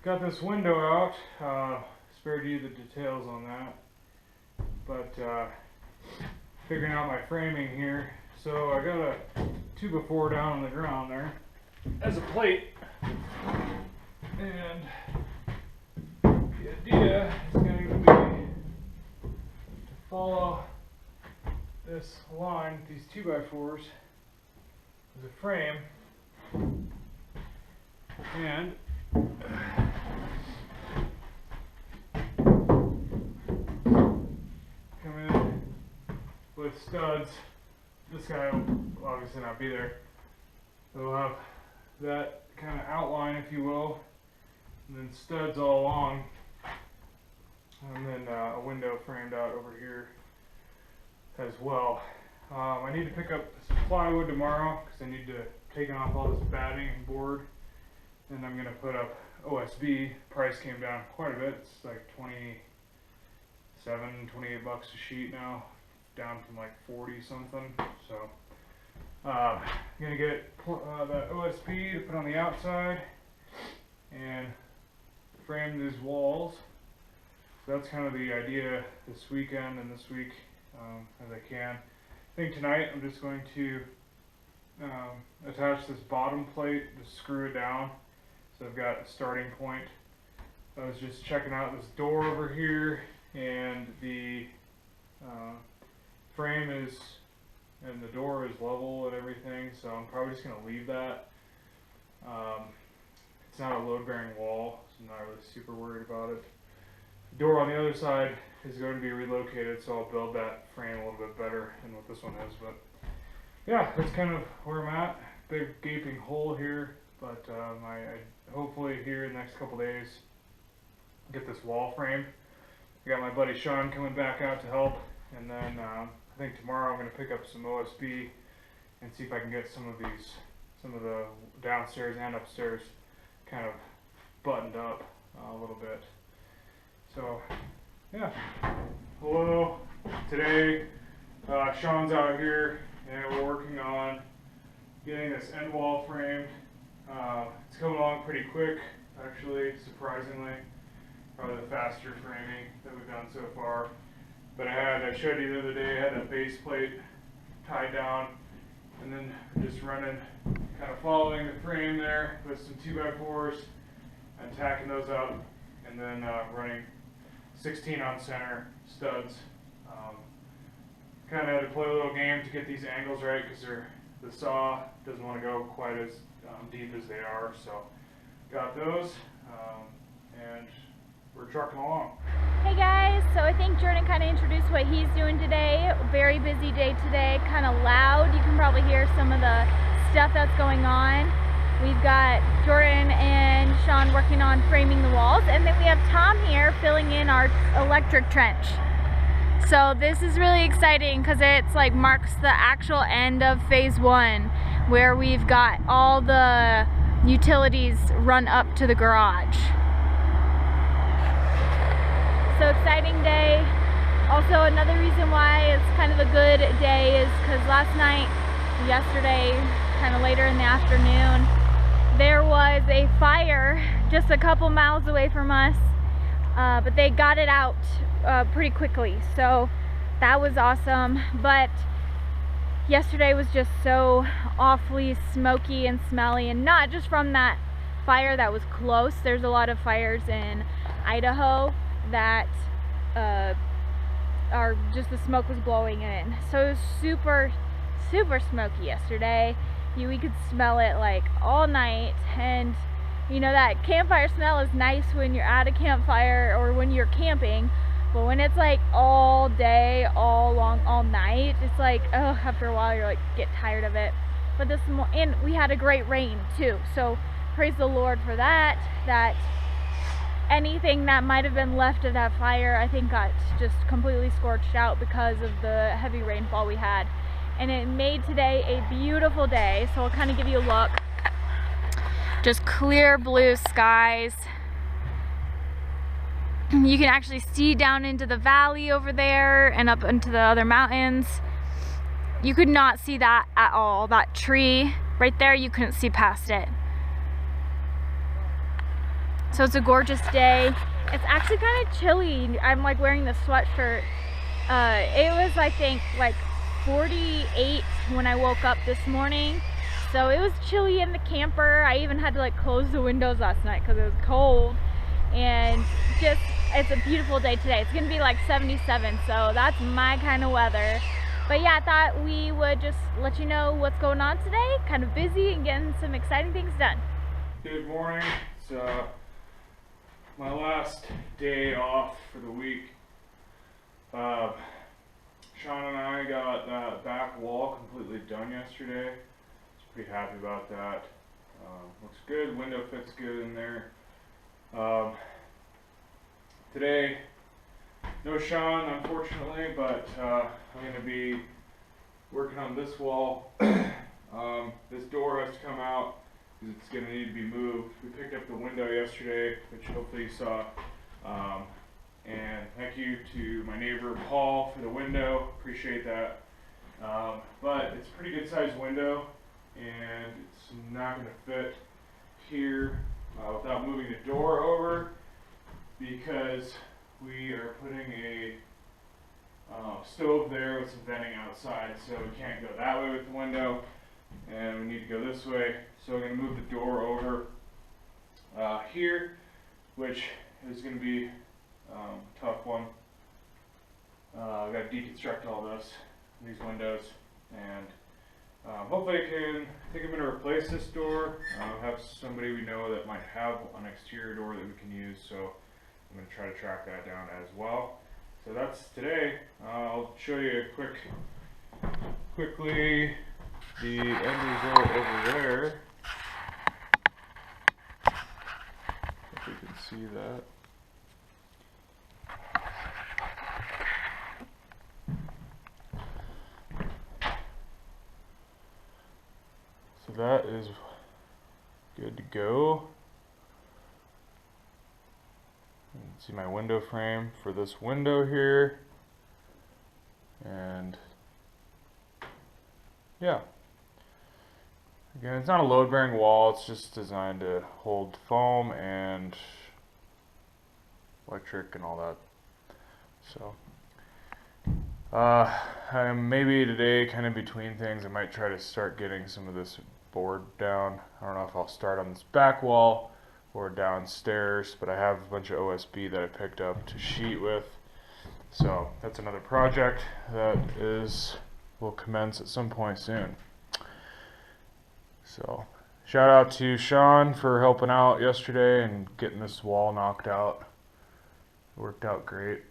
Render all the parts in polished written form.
got this window out. Spared you the details on that, but figuring out my framing here. So I got a 2x4 down on the ground there as a plate, and the idea is going to be to follow this line with these 2x4s as a frame, and come in with studs. This guy will obviously not be there. It'll have that kind of outline, if you will, and then studs all along, and then a window framed out over here as well. I need to pick up some plywood tomorrow because I need to take off all this batting and board, and I'm going to put up OSB. Price came down quite a bit. It's like 28 bucks a sheet now, down from like 40 something. So I'm gonna get the OSB to put on the outside and frame these walls. So that's kind of the idea this weekend and this week, as I can. I think tonight I'm just going to attach this bottom plate to screw it down, so I've got a starting point. I was just checking out this door over here, and the frame is, and the door is level and everything, so I'm probably just going to leave that. It's not a load-bearing wall, so I'm not really super worried about it. The door on the other side is going to be relocated, so I'll build that frame a little bit better than what this one is. But yeah, that's kind of where I'm at. Big gaping hole here, but I hopefully here in the next couple days get this wall framed. I got my buddy Sean coming back out to help, and then I think tomorrow I'm going to pick up some OSB and see if I can get some of the downstairs and upstairs kind of buttoned up a little bit. So yeah, hello. Today Sean's out here and we're working on getting this end wall framed. It's coming along pretty quick, actually, surprisingly. Probably the faster framing that we've done so far. But I showed you the other day, I had a base plate tied down, and then just running, kind of following the frame there with some 2x4s and tacking those up, and then running 16 on center studs. Kind of had to play a little game to get these angles right because the saw doesn't want to go quite as deep as they are. So got those, and we're trucking along. Hey guys, so I think Jordan kind of introduced what he's doing today. Very busy day today, kind of loud. You can probably hear some of the stuff that's going on. We've got Jordan and Sean working on framing the walls, and then we have Tom here filling in our electric trench. So this is really exciting because it's like marks the actual end of phase 1, where we've got all the utilities run up to the garage. So exciting day. Also another reason why it's kind of a good day is because last night, yesterday, kind of later in the afternoon, there was a fire just a couple miles away from us, but they got it out pretty quickly, so that was awesome. But yesterday was just so awfully smoky and smelly, and not just from that fire that was close. There's a lot of fires in Idaho that are just, the smoke was blowing in, so it was super smoky yesterday. We could smell it like all night, and you know that campfire smell is nice when you're at a campfire or when you're camping, but when it's like all day, all night, it's like, oh, after a while you're like, get tired of it. But and we had a great rain too, so praise the Lord for that. That anything that might have been left of that fire, I think, got just completely scorched out because of the heavy rainfall we had. And it made today a beautiful day, so I'll kind of give you a look. Just clear blue skies. You can actually see down into the valley over there and up into the other mountains. You could not see that at all. That tree right there, you couldn't see past it. So it's a gorgeous day. It's actually kind of chilly. I'm like wearing the sweatshirt. It was, I think, like 48 when I woke up this morning. So it was chilly in the camper. I even had to like close the windows last night because it was cold. And just, it's a beautiful day today. It's gonna be like 77, so that's my kind of weather. But yeah, I thought we would just let you know what's going on today. Kind of busy and getting some exciting things done. Good morning. It's my last day off for the week. Sean and I got that back wall completely done yesterday. Pretty happy about that. Looks good. Window fits good in there. Today, no Sean, unfortunately, but I'm going to be working on this wall. This door has to come out because it's going to need to be moved. We picked up the window yesterday, which hopefully you saw. And thank you to my neighbor Paul for the window. Appreciate that. But it's a pretty good sized window, and it's not going to fit here without moving the door over, because we are putting a stove there with some venting outside, so we can't go that way with the window, and we need to go this way. So we're going to move the door over here, which is going to be a tough one. I've got to deconstruct all these windows, and hopefully I think I'm going to replace this door. Have somebody we know that might have an exterior door that we can use, so I'm going to try to track that down as well. So that's today. I'll show you quickly the end result over there. If you can see that. So that is good to go. You can see my window frame for this window here, and yeah, again, it's not a load bearing wall, it's just designed to hold foam and electric and all that. So I'm maybe today kind of between things. I might try to start getting some of this board down. I don't know if I'll start on this back wall or downstairs, but I have a bunch of OSB that I picked up to sheet with. So that's another project that will commence at some point soon. So shout out to Sean for helping out yesterday and getting this wall knocked out. It worked out great.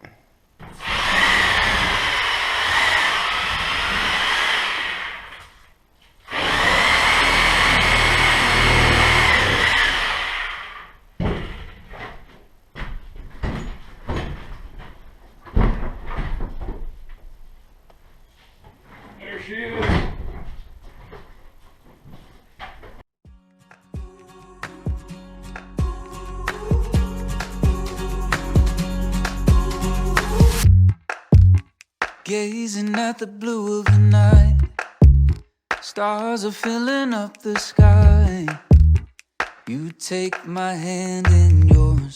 There she is. Gazing at the blue of the night, stars are filling up the sky. You take my hand in yours,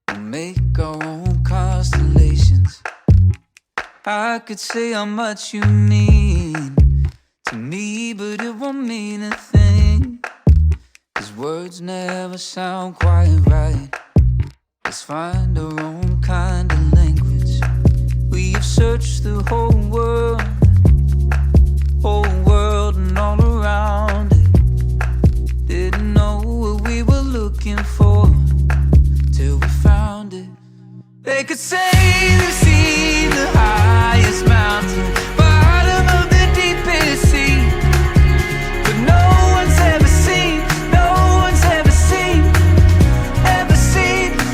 we'll make our own constellations. I could say how much you mean to me, but it won't mean a thing, 'cause words never sound quite right. Let's find our own kind of language. We've searched the whole world and all around it. Didn't know what we were looking for till we found it. They could say they've seen the highest mountain, bottom of the deepest sea, but no one's ever seen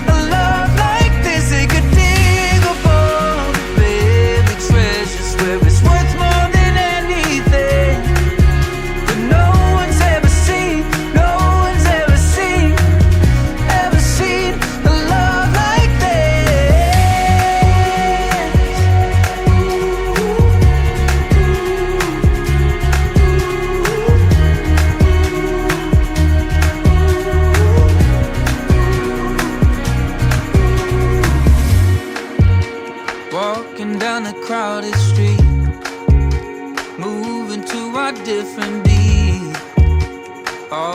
a love like this. They could dig up all the buried treasures where it's worth more than anything, but no one's ever seen a love like this.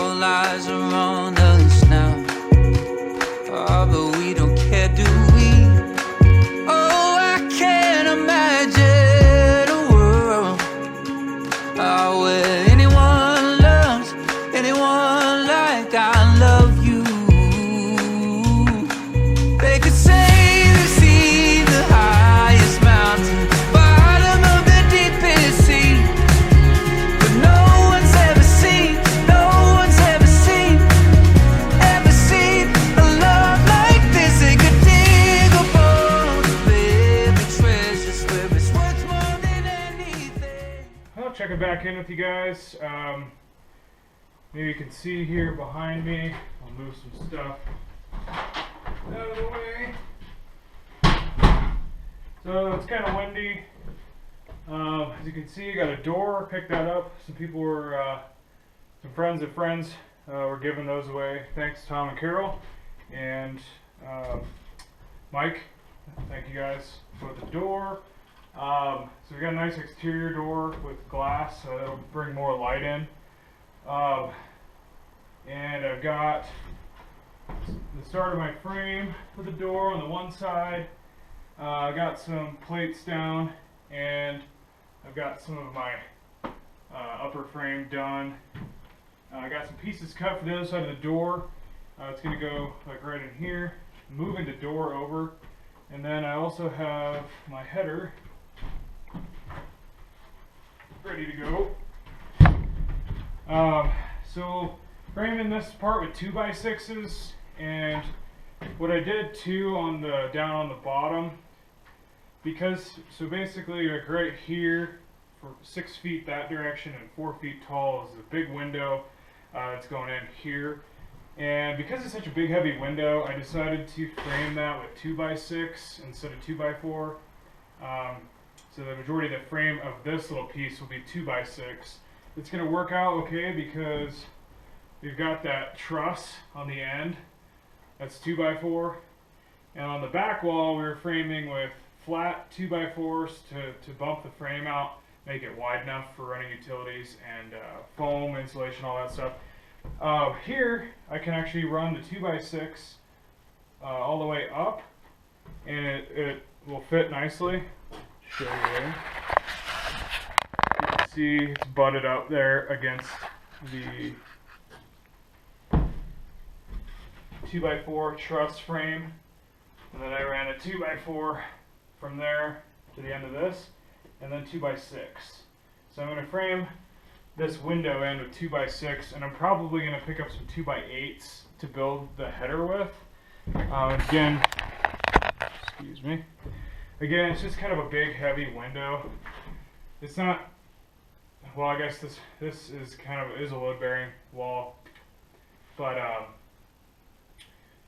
all eyes are on us now. Oh, but we don't care, do we? Oh, I can't imagine a world where anyone loves anyone like I love you. They could say they've seen the highest mountain, bottom of the deepest sea, but no one's ever seen a love like this. They could dig up all the buried treasures where it's worth more than anything. I'll check it back in with you guys. Maybe you can see here behind me. I'll move some stuff out of the way. So it's kind of windy. As you can see, got a door. Picked that up. Some people were, some friends of friends were giving those away. Thanks, Tom and Carol, and Mike. Thank you guys for the door. So we got a nice exterior door with glass, so that'll bring more light in. And I've got the start of my frame for the door on the one side. I got some plates down, and I've got some of my upper frame done. I got some pieces cut for the other side of the door. It's going to go like right in here, moving the door over, and then I also have my header ready to go. So framing this part with 2x6s, and what I did too on the down on the bottom, because so basically like right here for 6 feet that direction and 4 feet tall is a big window that's going in here, and because it's such a big heavy window, I decided to frame that with 2x6 instead of 2x4. So the majority of the frame of this little piece will be 2x6. It's going to work out okay because we've got that truss on the end. That's 2x4. And on the back wall, we were framing with flat 2x4s to bump the frame out, make it wide enough for running utilities and foam, insulation, all that stuff. Here, I can actually run the 2x6 all the way up, and it will fit nicely. Show you there. You can see it's butted up there against the 2x4 truss frame, and then I ran a 2x4 from there to the end of this, and then 2x6. So I'm going to frame this window in with 2x6, and I'm probably going to pick up some 2x8s to build the header with. Again, excuse me. Again, it's just kind of a big, heavy window. It's not, well, I guess this is kind of is a load-bearing wall, but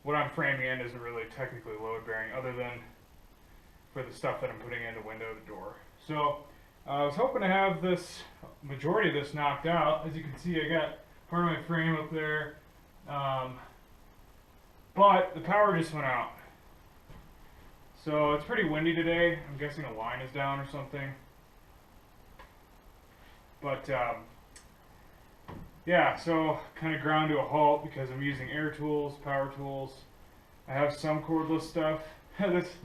what I'm framing in isn't really technically load-bearing, other than for the stuff that I'm putting in the window, the door. So I was hoping to have this majority of this knocked out. As you can see, I got part of my frame up there, but the power just went out. So it's pretty windy today. I'm guessing a line is down or something. But yeah, so kind of ground to a halt because I'm using air tools, power tools. I have some cordless stuff. This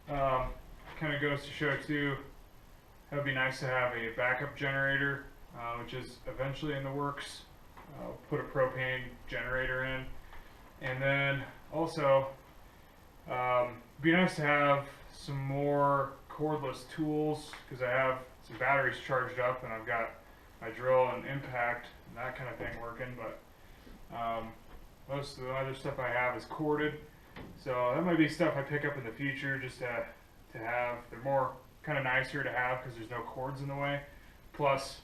kind of goes to show too, it would be nice to have a backup generator, which is eventually in the works. Put a propane generator in. And then also, it'd be nice to have some more cordless tools, because I have some batteries charged up and I've got my drill and impact and that kind of thing working, but most of the other stuff I have is corded. So that might be stuff I pick up in the future just to have. They're more kind of nicer to have because there's no cords in the way. Plus,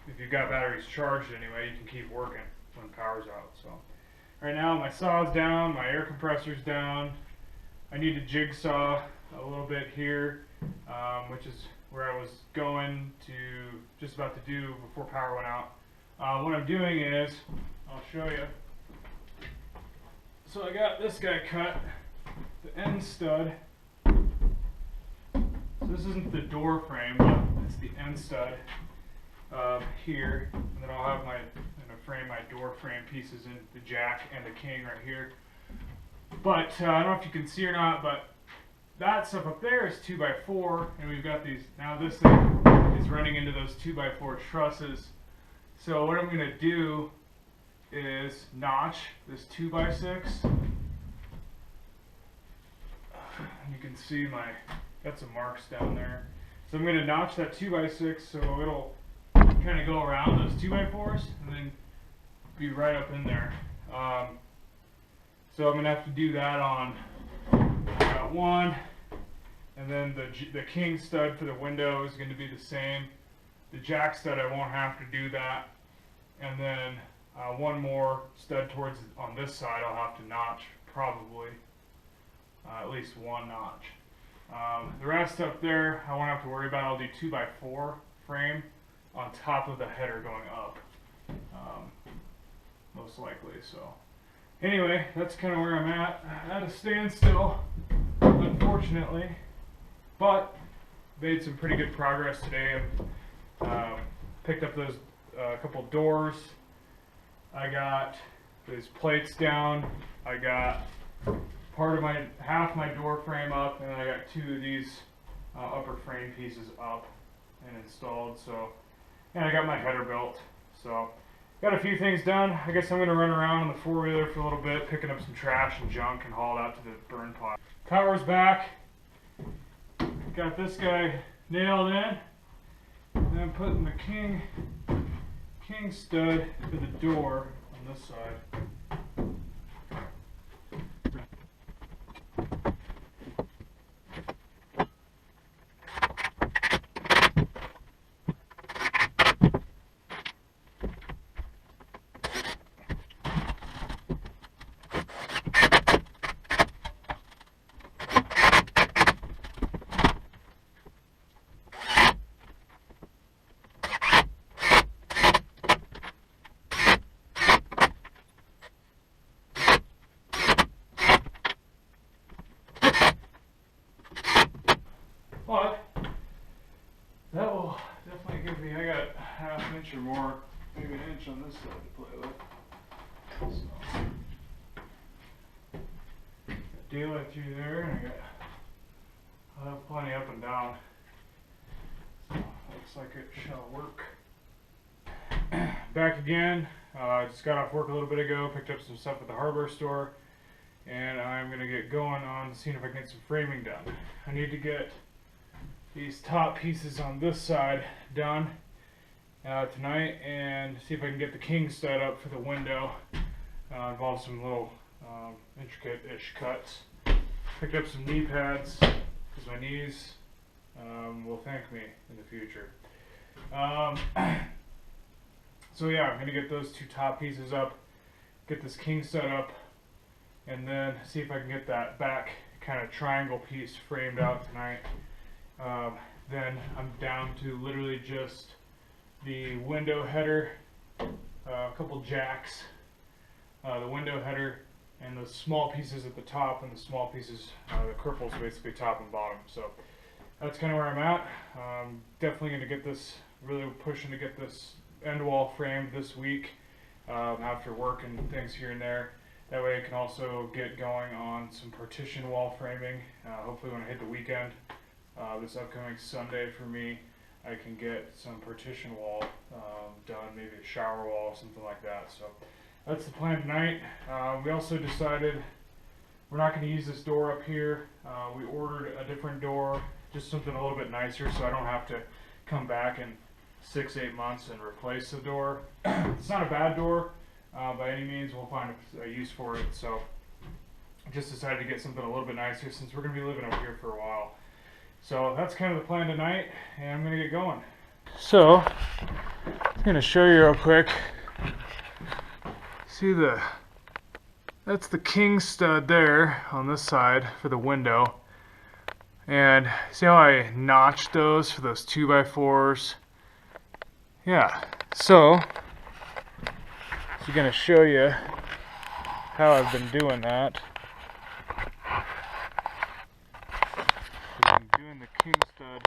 if you've got batteries charged anyway, you can keep working when power's out. So right now my saw's down, my air compressor's down. I need to jigsaw a little bit here, which is where I was going to, just about to do before power went out. What I'm doing is, I'll show you. So I got this guy cut, the end stud. So this isn't the door frame, but it's the end stud here. And then I'll have my, and frame my door frame pieces in the jack and the king right here. But I don't know if you can see or not, but that stuff up there is 2x4, and we've got these, now this thing is running into those 2x4 trusses. So what I'm going to do is notch this 2x6. You can see got some marks down there. So I'm going to notch that 2x6 so it'll kind of go around those 2x4s and then be right up in there. So I'm going to have to do that on, I got one, and then the king stud for the window is going to be the same. The jack stud, I won't have to do that. And then one more stud on this side I'll have to notch, probably. At least one notch. The rest up there I won't have to worry about. I'll do 2x4 frame on top of the header going up, most likely. So anyway, that's kind of where I'm at a standstill, unfortunately, but made some pretty good progress today. And picked up those couple doors. I got these plates down. I got half my door frame up, and I got two of these upper frame pieces up and installed. So, and I got my header built. So, got a few things done. I guess I'm gonna run around on the four-wheeler for a little bit, picking up some trash and junk and haul it out to the burn pile. Power's back. Got this guy nailed in. And I'm putting the king stud to the door on this side. But that will definitely give me, I got a half inch or more, maybe an inch on this side to play with. So, got daylight through there, and I'll have plenty up and down. So looks like it shall work. Back again. I just got off work a little bit ago, picked up some stuff at the hardware store, and I'm going to get going on seeing if I can get some framing done. I need to get these top pieces on this side done tonight, and see if I can get the king stud up for the window. Involves some little intricate-ish cuts. Picked up some knee pads because my knees will thank me in the future. So yeah, I'm gonna get those two top pieces up, get this king stud up, and then see if I can get that back kind of triangle piece framed out tonight. Then I'm down to literally just the window header, a couple jacks, the window header, and the small pieces at the top, and the small pieces, the cripples basically top and bottom. So that's kind of where I'm at. Definitely going to get this, really pushing to get this end wall framed this week after work and things here and there. That way I can also get going on some partition wall framing. Hopefully when I hit the weekend, this upcoming Sunday for me, I can get some partition wall done, maybe a shower wall, something like that. So that's the plan tonight. We also decided we're not going to use this door up here. We ordered a different door, just something a little bit nicer, so I don't have to come back in 6-8 months and replace the door. It's not a bad door by any means. We'll find a use for it. So I just decided to get something a little bit nicer since we're going to be living over here for a while. So that's kind of the plan tonight, and I'm going to get going. So I'm going to show you real quick. See that's the king stud there on this side for the window. And see how I notched those for those 2x4s? Yeah, so I'm going to show you how I've been doing that. I'm doing the king stud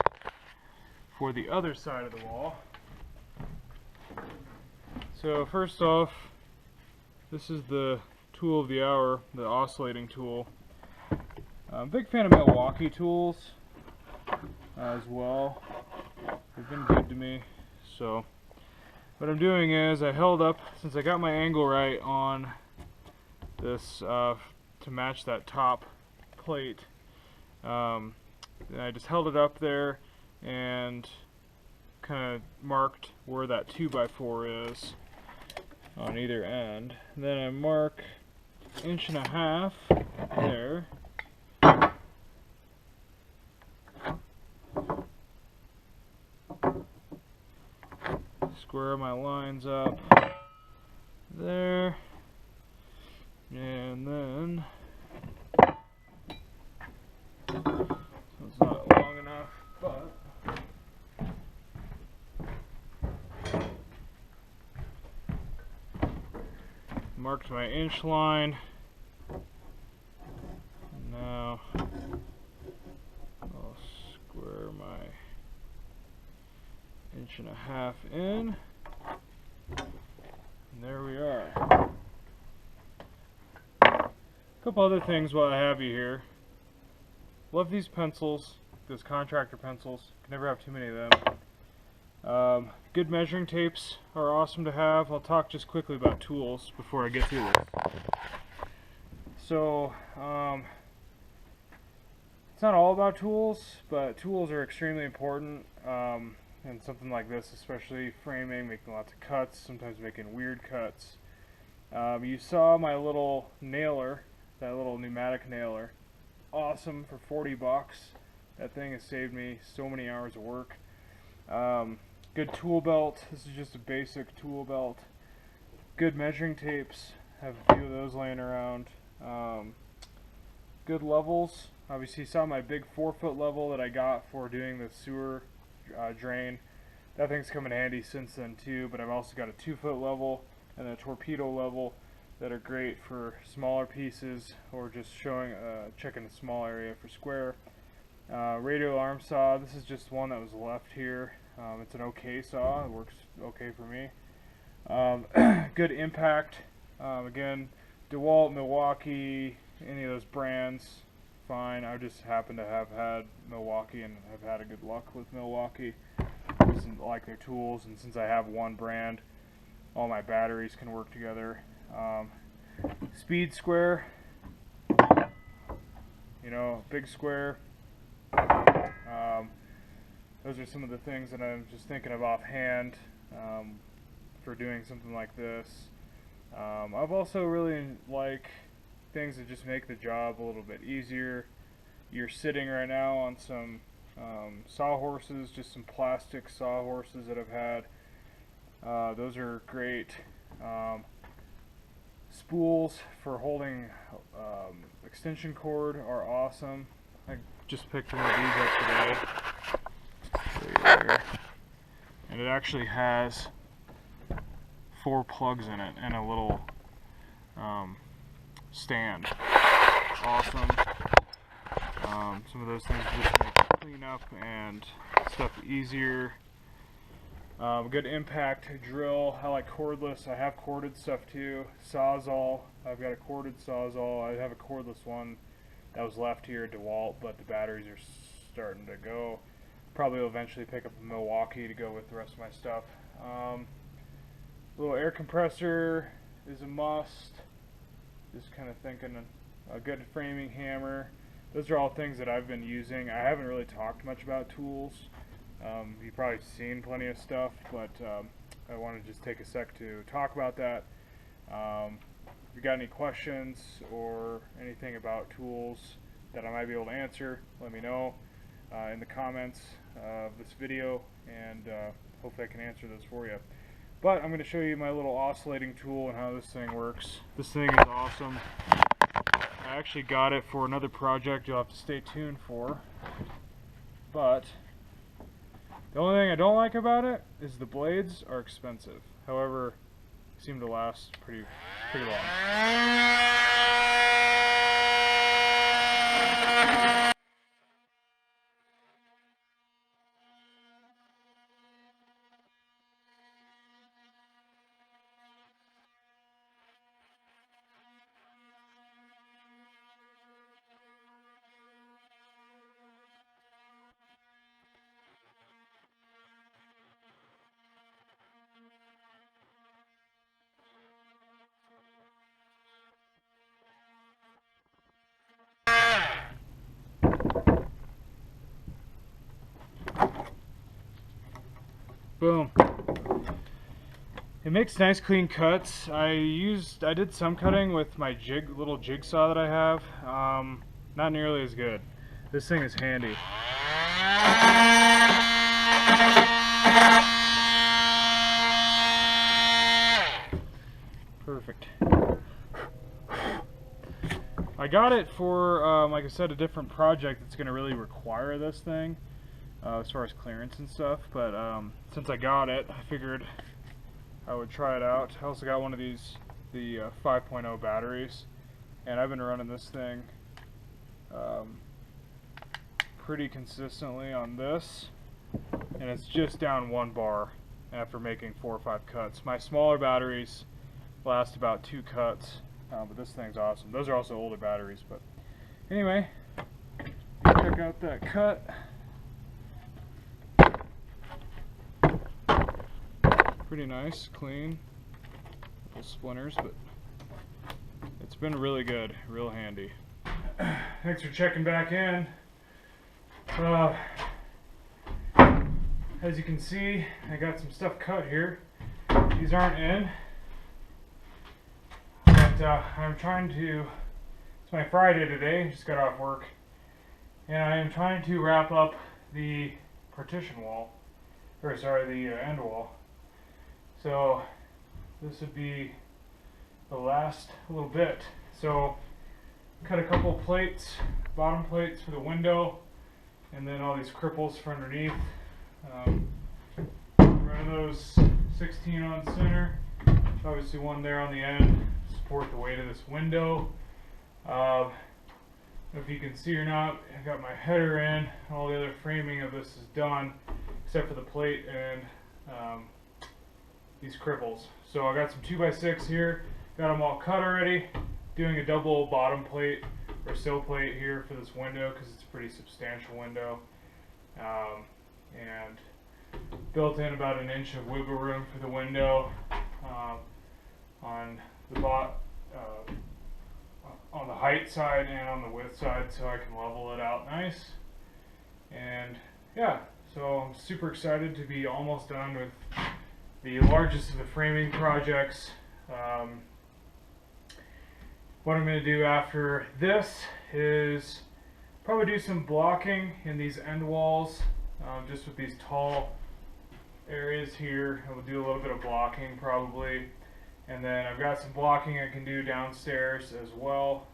for the other side of the wall. So first off, this is the tool of the hour, the oscillating tool. I'm a big fan of Milwaukee tools as well. They've been good to me. So what I'm doing is I held up, since I got my angle right on this to match that top plate, I just held it up there and kind of marked where that 2x4 is on either end. And then I mark 1.5 inches there. Square my lines up there, and then so it's not long enough, but marked my inch line. And now I'll square my 1.5 inches in, and there we are. A couple other things while I have you here. Love these pencils, those contractor pencils. Can never have too many of them. Good measuring tapes are awesome to have. I'll talk just quickly about tools before I get through this. So, it's not all about tools, but tools are extremely important. And something like this, especially framing, making lots of cuts, sometimes making weird cuts. You saw my little nailer, that little pneumatic nailer. Awesome for 40 bucks. That thing has saved me so many hours of work. Good tool belt. This is just a basic tool belt. Good measuring tapes. Have a few of those laying around. Good levels. Obviously you saw my big 4-foot level that I got for doing the sewer drain. That thing's come in handy since then too, but I've also got a 2-foot level and a torpedo level that are great for smaller pieces or just showing, checking a small area for square. Radial arm saw. This is just one that was left here. It's an okay saw. It works okay for me. Good impact. Again, DeWalt, Milwaukee, any of those brands, fine. I just happen to have had Milwaukee and have had a good luck with Milwaukee. I just like their tools, and since I have one brand, all my batteries can work together. Speed square, you know, big square. Those are some of the things that I'm just thinking of offhand for doing something like this. I've also really like things that just make the job a little bit easier. You're sitting right now on some sawhorses, just some plastic sawhorses that I've had. Those are great. Spools for holding extension cord are awesome. I just picked one of these up today. There. And it actually has 4 plugs in it and a little stand. Awesome. Some of those things just make cleanup and stuff easier. Good impact drill. I like cordless. I have corded stuff too. Sawzall. I've got a corded sawzall. I have a cordless one that was left here at DeWalt, but the batteries are starting to go. Probably will eventually pick up a Milwaukee to go with the rest of my stuff. Little air compressor is a must. Just kind of thinking a good framing hammer. Those are all things that I've been using. I haven't really talked much about tools. You've probably seen plenty of stuff, but I want to just take a sec to talk about that. If you got any questions or anything about tools that I might be able to answer, let me know in the comments of this video, and hopefully I can answer those for you. But I'm going to show you my little oscillating tool and how this thing works. This thing is awesome. I actually got it for another project you'll have to stay tuned for. But the only thing I don't like about it is the blades are expensive. However, they seem to last pretty long. Boom. It makes nice clean cuts. I did some cutting with my little jigsaw that I have. Not nearly as good. This thing is handy. Perfect. I got it for, like I said, a different project that's going to really require this thing as far as clearance and stuff. But since I got it, I figured I would try it out. I also got one of these, the 5.0 batteries, and I've been running this thing pretty consistently on this, and it's just down 1 bar after making 4 or 5 cuts. My smaller batteries last about 2 cuts, but this thing's awesome. Those are also older batteries, but anyway, check out that cut. Pretty nice, clean, little splinters, but it's been really good, real handy. Thanks for checking back in. As you can see, I got some stuff cut here. These aren't in, but I'm trying to, it's my Friday today, just got off work, and I am trying to wrap up the partition wall, or sorry, the end wall. So this would be the last little bit. So cut a couple of plates, bottom plates for the window, and then all these cripples for underneath. Run those 16 on center. Obviously one there on the end to support the weight of this window. If you can see or not, I got my header in. All the other framing of this is done, except for the plate and these cripples. So I got some 2x6 here, got them all cut already. Doing a double bottom plate or sill plate here for this window because it's a pretty substantial window, and built in about 1 inch of wiggle room for the window on the on the height side and on the width side, so I can level it out nice. And yeah, so I'm super excited to be almost done with the largest of the framing projects. What I'm going to do after this is probably do some blocking in these end walls, just with these tall areas here. I will do a little bit of blocking probably, and then I've got some blocking I can do downstairs as well.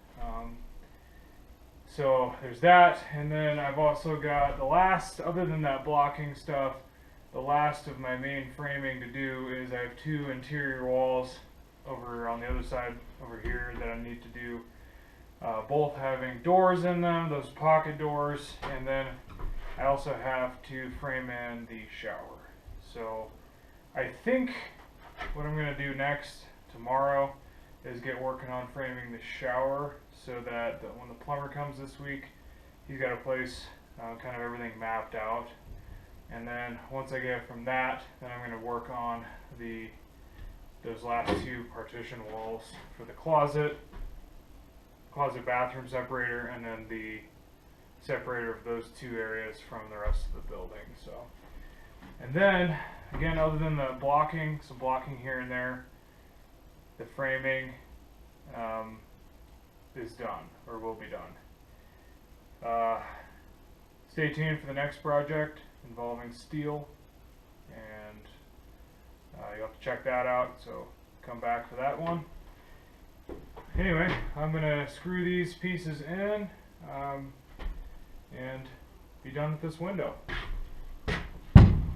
So there's that, and then I've also got the last, other than that blocking stuff, the last of my main framing to do is I have 2 interior walls over on the other side over here that I need to do, both having doors in them, those pocket doors, and then I also have to frame in the shower. So I think what I'm going to do next tomorrow is get working on framing the shower so that when the plumber comes this week, he's got a place, kind of everything mapped out. And then once I get from that, then I'm going to work on those last 2 partition walls for the closet bathroom separator, and then the separator of those 2 areas from the rest of the building. So, and then again, other than the blocking, some blocking here and there, the framing is done, or will be done. Stay tuned for the next project involving steel, and you'll have to check that out, so come back for that one. Anyway, I'm going to screw these pieces in and be done with this window.